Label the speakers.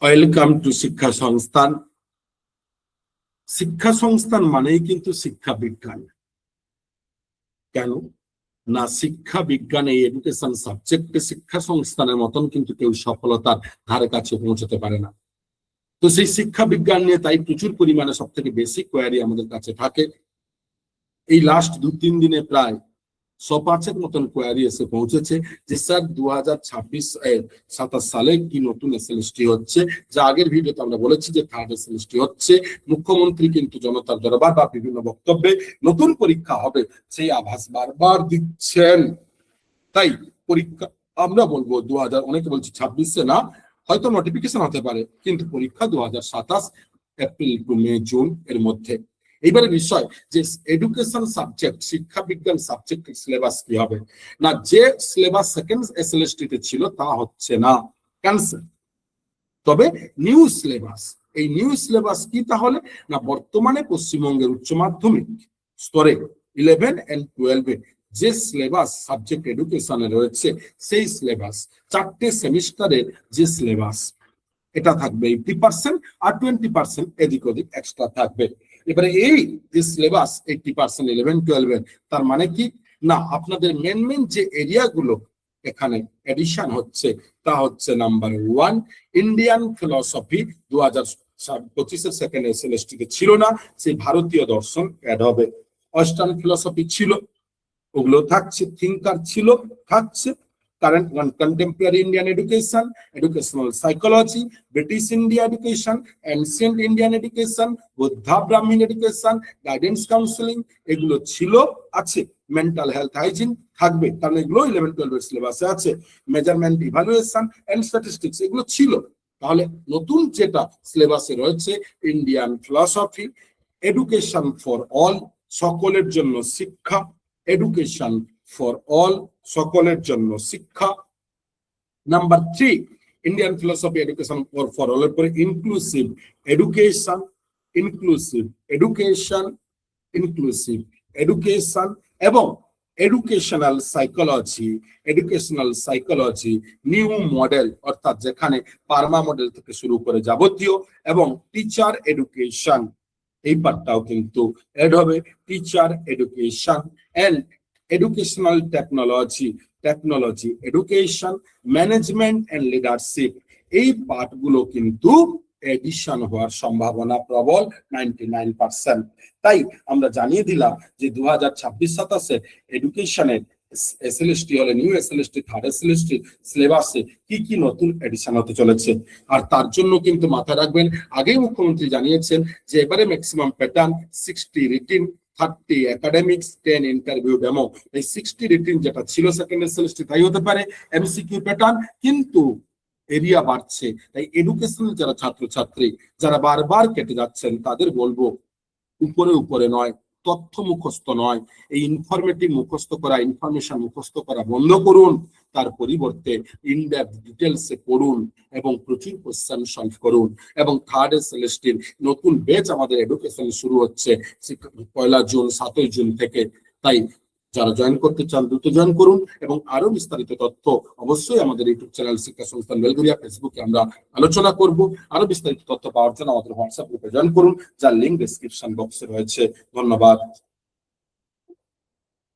Speaker 1: Welcome to শিক্ষা সংস্থান। শিক্ষা সংস্থান মানেই কিন্তু শিক্ষা বিজ্ঞান। কেন না, শিক্ষা বিজ্ঞানে এডুকেশন সাবজেক্টে শিক্ষা সংস্থানের মতন কিন্তু কেউ সফলতার ধারে কাছে পৌঁছতে পারে না। তো সেই শিক্ষা বিজ্ঞান নিয়ে তাই প্রচুর পরিমাণে সব থেকে বেশি কোয়ারি আমাদের কাছে থাকে। এই লাস্ট 2-3 দিনে প্রায় 105-এর মতন কোয়ারি এসে পৌঁছেছে যে স্যার 2026-27 সালে কি নতুন এসএলএসটি হচ্ছে। যা আগের ভিডিওতে আমরা বলেছি যে থার্ড এসএলএসটি হচ্ছে। মুখ্যমন্ত্রী কিন্তু জনতার দরবার বা বিভিন্ন বক্তব্যে নতুন পরীক্ষা হবে সেই আভাস বারবার দিচ্ছেন। তাই পরীক্ষা আমরা বলবো 2000, অনেকে বলছে 26-এ না, হয়তো নোটিফিকেশন হতে পারে, কিন্তু পরীক্ষা 2027 এপ্রিল টু মে জুন এর মধ্যে। এইবারে বিষয় যে এডুকেশন সাবজেক্ট, শিক্ষা বিজ্ঞান সাবজেক্টের সিলেবাস কি হবে না, যে সিলেবাস সেকেন্ড এসএলএসটি তে ছিল তা হচ্ছে না, ক্যান্সেল। তবে নিউ সিলেবাস, এই নিউ সিলেবাস কি তাহলে না, বর্তমানে পশ্চিমবঙ্গের উচ্চ মাধ্যমিক স্তরে 11 and 12-এ যে সিলেবাস সাবজেক্ট এডুকেশনে রয়েছে সেই সিলেবাস, 4টে সেমিস্টারের যে সিলেবাস, এটা থাকবে 80% আর 20% এদিক ওদিক এক্সট্রা থাকবে। এবারে এই যে সিলেবাস 80% 11-12-এর, তার মানে কি না, আপনাদের মেন যে এরিয়াগুলো এখানে এডিশন হচ্ছে তা হচ্ছে নাম্বার 1 ইন্ডিয়ান ফিলসফি, 2025-এর সেকেন্ড এসএলএসটি তে ছিল না, সেই ভারতীয় দর্শন অ্যাড হবে। ওয়েস্টার্ন ফিলসফি ছিল, ওগুলো থাকছে, থিঙ্কার ছিল, থাকছে, current and contemporary Indian education, educational psychology, British India education, ancient Indian education, Buddha Brahmin education, guidance counseling, এগুলো ছিল, আছে। মেন্টাল হেলথ হাইজিন থাকবে, কারণ এগুলো 11-12 সিলেবাসে আছে। মেজারমেন্ট ইভালুয়েশন এন্ড স্ট্যাটিস্টিক্স এগুলো ছিল। তাহলে নতুন যেটা সিলেবাসে রয়েছে Indian philosophy, education for all, সকলের জন্য শিক্ষা, এডুকেশন ফর অল, সকলের জন্য শিক্ষা। Number 3 Indian philosophy education for all এর পরে inclusive education, inclusive education, inclusive education এবং educational psychology, educational psychology new model, অর্থাৎ যেখানে পার্মা মডেল থেকে শুরু করে যাবতীয়, এবং টিচার এডুকেশন, এই পার্টটাও কিন্তু এড হবে। Teacher education and educational technology, technology education, management and leadership, এই পার্টগুলো কিন্তু এডিশন হওয়ার সম্ভাবনা প্রবল, 99%। তাই আমরা জানিয়ে দিলাম যে 2026-27 এডুকেশনের এসএলএসটি হলে নিউ এসএলএসটি, থার্ড এসএলএসটি সিলেবাসে কি কি নতুন এডিশন হতে চলেছে। আর তার জন্য কিন্তু মাথায় রাখবেন, আগেই মুখ্যমন্ত্রী জানিয়েছেন যে এবারে maximum pattern 60 written, 30 academics, 10 interview demo. এই 60 রিটিন যেটা ছিল সেকেন্ড এসএলএসটি তাই হতে পারে, এমসিকিউ প্যাটার্ন, কিন্তু এরিয়া বাড়ছে। তাই এডুকেশনাল যারা ছাত্রছাত্রী যারা বারবার কেটে যাচ্ছেন তাদের বলবো, উপরে উপরে নয়, তথ্য মুখস্থ নয়, এই ইনফরমেটিভ মুখস্থ করা, ইনফরমেশন মুখস্থ করা বন্ধ করুন। তার পরিবর্তে ইনডেপথ ডিটেলসে পড়ুন এবং প্রচুর কোশ্চেন সলভ করুন। এবং থার্ড এসএলএসটির নতুন ব্যাচ আমাদের এডুকেশন শুরু হচ্ছে 1 জুন 7 জুন থেকে। তাই যারা জয়েন করতে চান দ্রুত জয়েন করুন, এবং আরো বিস্তারিত তথ্য অবশ্যই আমাদের ইউটিউব চ্যানেল শিক্ষা সংস্থান বেলঘরিয়া, ফেসবুকে আমরা আলোচনা করব। আরো বিস্তারিত তথ্য পাওয়ার জন্য আমাদের হোয়াটসঅ্যাপ গ্রুপে জয়েন করুন, যার লিঙ্ক ডেসক্রিপশন বক্সে রয়েছে। ধন্যবাদ।